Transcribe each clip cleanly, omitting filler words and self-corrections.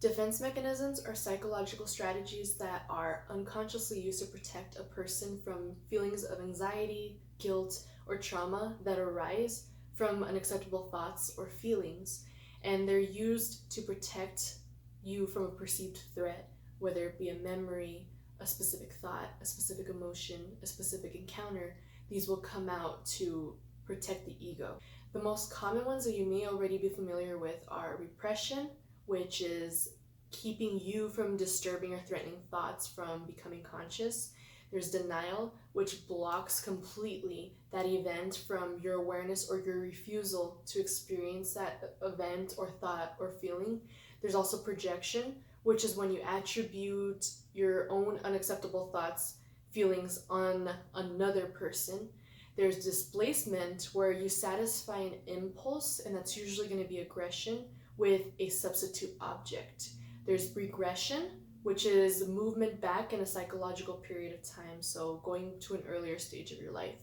Defense mechanisms are psychological strategies that are unconsciously used to protect a person from feelings of anxiety, guilt, or trauma that arise from unacceptable thoughts or feelings. And they're used to protect you from a perceived threat, whether it be a memory, a specific thought, a specific emotion, a specific encounter. These will come out to protect the ego. The most common ones that you may already be familiar with are repression, which is keeping you from disturbing or threatening thoughts from becoming conscious. There's denial, which blocks completely that event from your awareness or your refusal to experience that event or thought or feeling. There's also projection, which is when you attribute your own unacceptable thoughts, feelings on another person. There's displacement, where you satisfy an impulse, and that's usually going to be aggression, with a substitute object. There's regression, which is movement back in a psychological period of time, so going to an earlier stage of your life.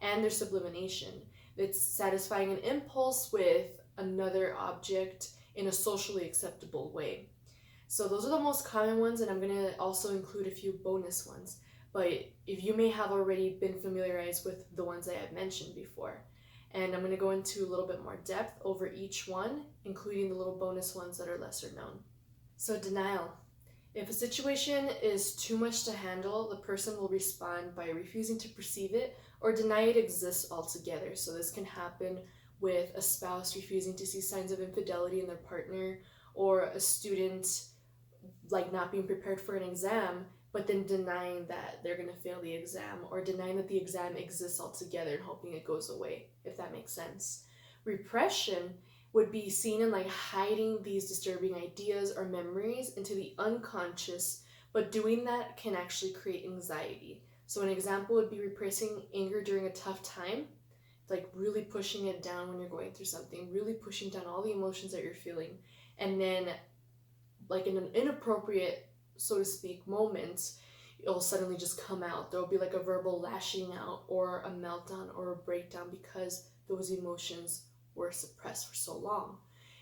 And there's sublimation. It's satisfying an impulse with another object in a socially acceptable way. So those are the most common ones, and I'm going to also include a few bonus ones. But if you may have already been familiarized with the ones I had mentioned before. And I'm going to go into a little bit more depth over each one, including the little bonus ones that are lesser known. So denial. If a situation is too much to handle, the person will respond by refusing to perceive it or deny it exists altogether. So this can happen with a spouse refusing to see signs of infidelity in their partner, or a student like not being prepared for an exam, but then denying that they're going to fail the exam, or denying that the exam exists altogether and hoping it goes away, if that makes sense. Repression would be seen in like hiding these disturbing ideas or memories into the unconscious, but doing that can actually create anxiety. So an example would be repressing anger during a tough time, like really pushing it down when you're going through something, really pushing down all the emotions that you're feeling, and then like in an inappropriate, so to speak, moment, it'll suddenly just come out. There'll be like a verbal lashing out or a meltdown or a breakdown because those emotions were suppressed for so long.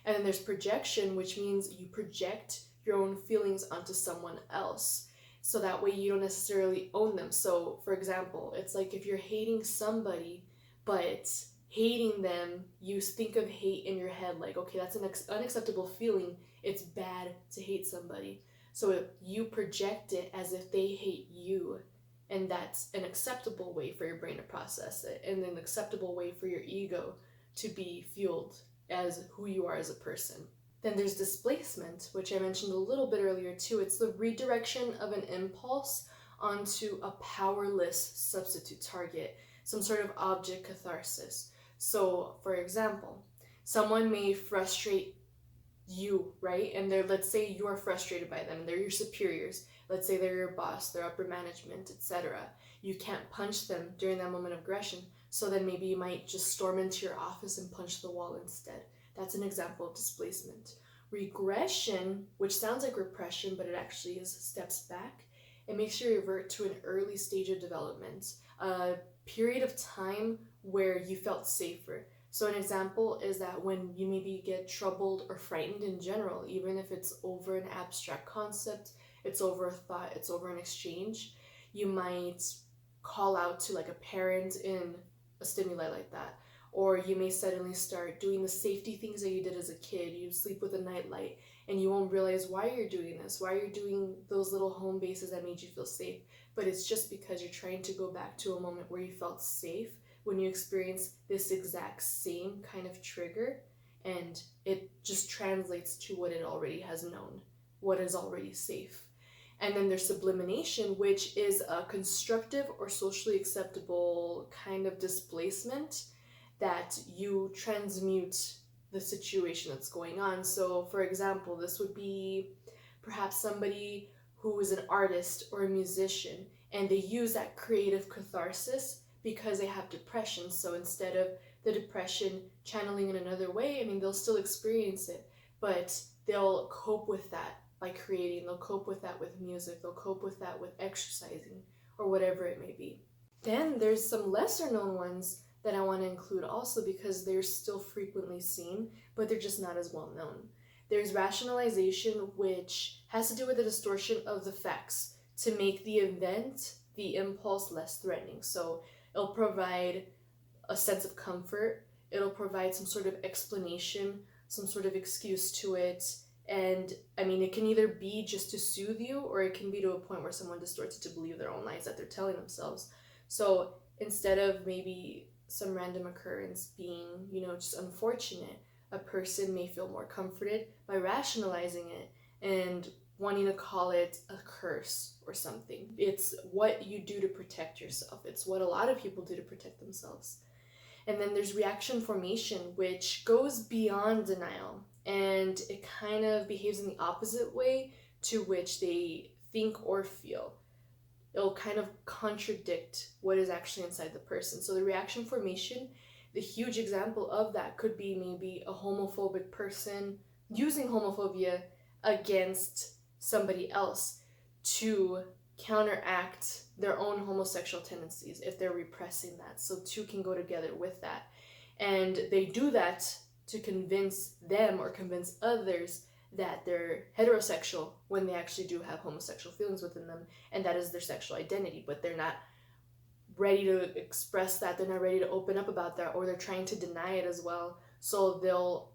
And then there's projection, which means you project your own feelings onto someone else, so that way you don't necessarily own them. So for example, it's like if you're hating somebody, but hating them, you think of hate in your head like, okay, that's an unacceptable feeling. It's bad to hate somebody. So you project it as if they hate you, and that's an acceptable way for your brain to process it, and an acceptable way for your ego to be fueled as who you are as a person. Then there's displacement, which I mentioned a little bit earlier too. It's the redirection of an impulse onto a powerless substitute target, some sort of object catharsis. So, for example, someone may frustrate you, right? And let's say you are frustrated by them, they're your superiors. Let's say they're your boss, their upper management, etc. You can't punch them during that moment of aggression, so then maybe you might just storm into your office and punch the wall instead. That's an example of displacement. Regression, which sounds like repression, but it actually is steps back. It makes you revert to an early stage of development, a period of time where you felt safer. So an example is that when you maybe get troubled or frightened in general, even if it's over an abstract concept, it's over a thought, it's over an exchange, you might call out to like a parent in a stimuli like that. Or you may suddenly start doing the safety things that you did as a kid. You sleep with a nightlight and you won't realize why you're doing this, why you're doing those little home bases that made you feel safe. But it's just because you're trying to go back to a moment where you felt safe when you experience this exact same kind of trigger, and it just translates to what it already has known, what is already safe. And then there's sublimation, which is a constructive or socially acceptable kind of displacement that you transmute the situation that's going on. So for example, this would be perhaps somebody who is an artist or a musician, and they use that creative catharsis because they have depression. So instead of the depression channeling in another way, I mean, they'll still experience it, but they'll cope with that by creating, they'll cope with that with music, they'll cope with that with exercising, or whatever it may be. Then there's some lesser known ones that I want to include also because they're still frequently seen, but they're just not as well known. There's rationalization, which has to do with the distortion of the facts to make the event, the impulse, less threatening. So it'll provide a sense of comfort, it'll provide some sort of explanation, some sort of excuse to it. And I mean, it can either be just to soothe you, or it can be to a point where someone distorts it to believe their own lies that they're telling themselves. So instead of maybe some random occurrence being, just unfortunate, a person may feel more comforted by rationalizing it and wanting to call it a curse or something. It's what you do to protect yourself. It's what a lot of people do to protect themselves. And then there's reaction formation, which goes beyond denial, and it kind of behaves in the opposite way to which they think or feel. It'll kind of contradict what is actually inside the person. So the reaction formation, the huge example of that could be maybe a homophobic person using homophobia against somebody else to counteract their own homosexual tendencies if they're repressing that. So two can go together with that. And they do that to convince them or convince others that they're heterosexual when they actually do have homosexual feelings within them, and that is their sexual identity, but they're not ready to express that, they're not ready to open up about that, or they're trying to deny it as well. So they'll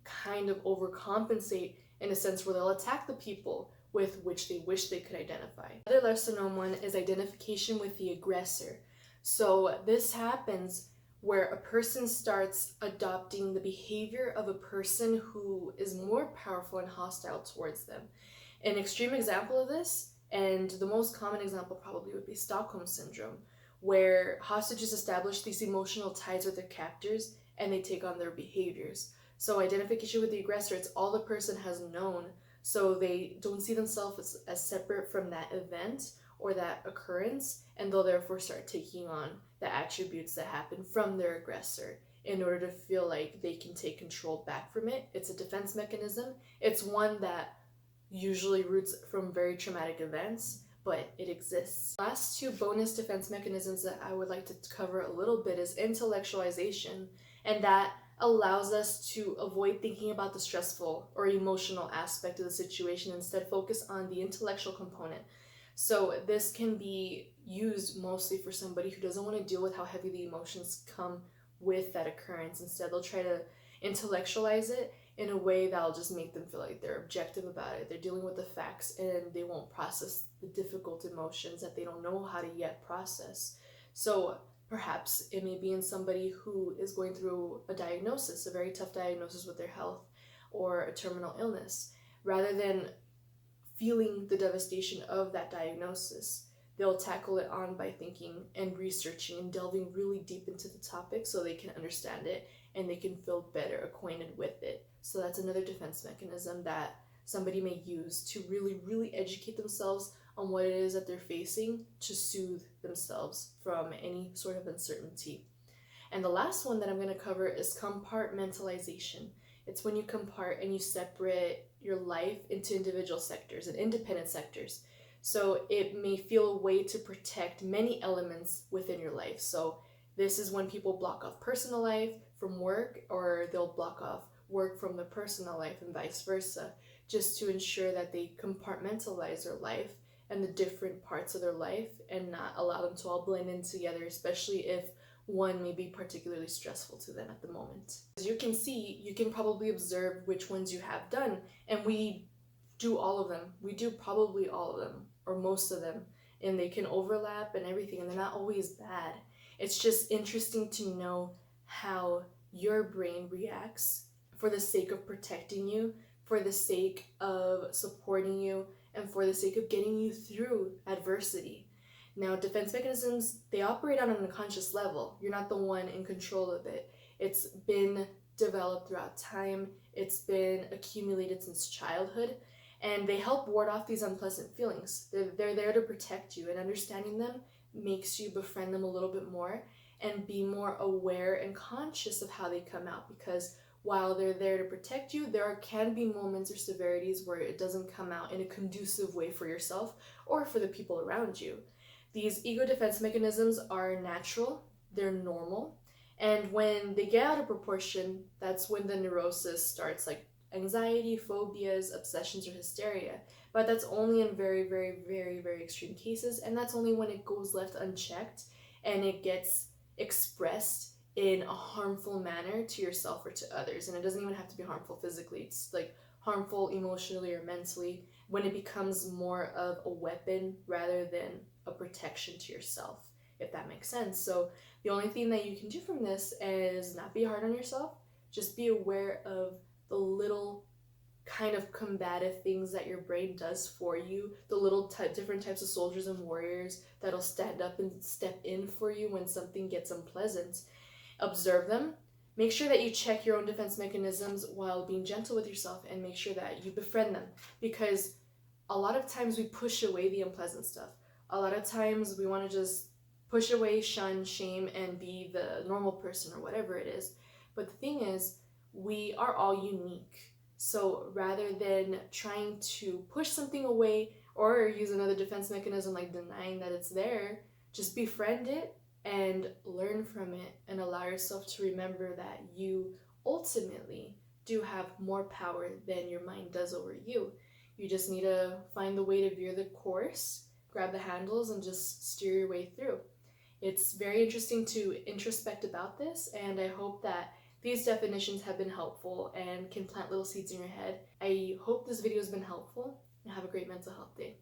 kind of overcompensate in a sense where they'll attack the people with which they wish they could identify. Another lesser known one is identification with the aggressor. So this happens where a person starts adopting the behavior of a person who is more powerful and hostile towards them. An extreme example of this, and the most common example probably would be Stockholm Syndrome, where hostages establish these emotional ties with their captors and they take on their behaviors. So identification with the aggressor, it's all the person has known, so they don't see themselves as separate from that event or that occurrence, and they'll therefore start taking on the attributes that happen from their aggressor in order to feel like they can take control back from it. It's a defense mechanism. It's one that usually roots from very traumatic events, but it exists. Last two bonus defense mechanisms that I would like to cover a little bit is intellectualization, and that allows us to avoid thinking about the stressful or emotional aspect of the situation, instead focus on the intellectual component. So this can be used mostly for somebody who doesn't want to deal with how heavy the emotions come with that occurrence. Instead, they'll try to intellectualize it in a way that'll just make them feel like they're objective about it. They're dealing with the facts and they won't process the difficult emotions that they don't know how to yet process. So perhaps it may be in somebody who is going through a diagnosis, a very tough diagnosis with their health or a terminal illness. Rather than feeling the devastation of that diagnosis, they'll tackle it on by thinking and researching and delving really deep into the topic so they can understand it and they can feel better acquainted with it. So that's another defense mechanism that somebody may use to really, really educate themselves on what it is that they're facing to soothe themselves from any sort of uncertainty. And the last one that I'm going to cover is compartmentalization. It's when you compart and you separate your life into individual sectors and independent sectors. So it may feel a way to protect many elements within your life. So this is when people block off personal life from work, or they'll block off work from the personal life and vice versa, just to ensure that they compartmentalize their life and the different parts of their life and not allow them to all blend in together, especially if one may be particularly stressful to them at the moment. As you can see, you can probably observe which ones you have done, and we do all of them. We do probably all of them, or most of them, and they can overlap and everything, and they're not always bad. It's just interesting to know how your brain reacts for the sake of protecting you, for the sake of supporting you, and for the sake of getting you through adversity. Now, defense mechanisms, they operate on an unconscious level. You're not the one in control of it. It's been developed throughout time. It's been accumulated since childhood. And they help ward off these unpleasant feelings. They're there to protect you, and understanding them makes you befriend them a little bit more and be more aware and conscious of how they come out, because while they're there to protect you, there can be moments or severities where it doesn't come out in a conducive way for yourself or for the people around you. These ego defense mechanisms are natural, they're normal, and when they get out of proportion, that's when the neurosis starts, like anxiety, phobias, obsessions, or hysteria. But that's only in very, very, very, very extreme cases, and that's only when it goes left unchecked and it gets expressed in a harmful manner to yourself or to others. And it doesn't even have to be harmful physically, it's like harmful emotionally or mentally when it becomes more of a weapon rather than a protection to yourself, if that makes sense. So the only thing that you can do from this is not be hard on yourself, just be aware of the little kind of combative things that your brain does for you, the little different types of soldiers and warriors that'll stand up and step in for you when something gets unpleasant. Observe them. Make sure that you check your own defense mechanisms while being gentle with yourself, and make sure that you befriend them, because a lot of times we push away the unpleasant stuff. A lot of times we want to just push away, shun, shame, and be the normal person or whatever it is. But the thing is, we are all unique. So rather than trying to push something away or use another defense mechanism like denying that it's there, just befriend it and learn from it, and allow yourself to remember that you ultimately do have more power than your mind does over you. You just need to find the way to veer the course, grab the handles, and just steer your way through. It's very interesting to introspect about this, and I hope that these definitions have been helpful and can plant little seeds in your head. I hope this video has been helpful, and have a great mental health day.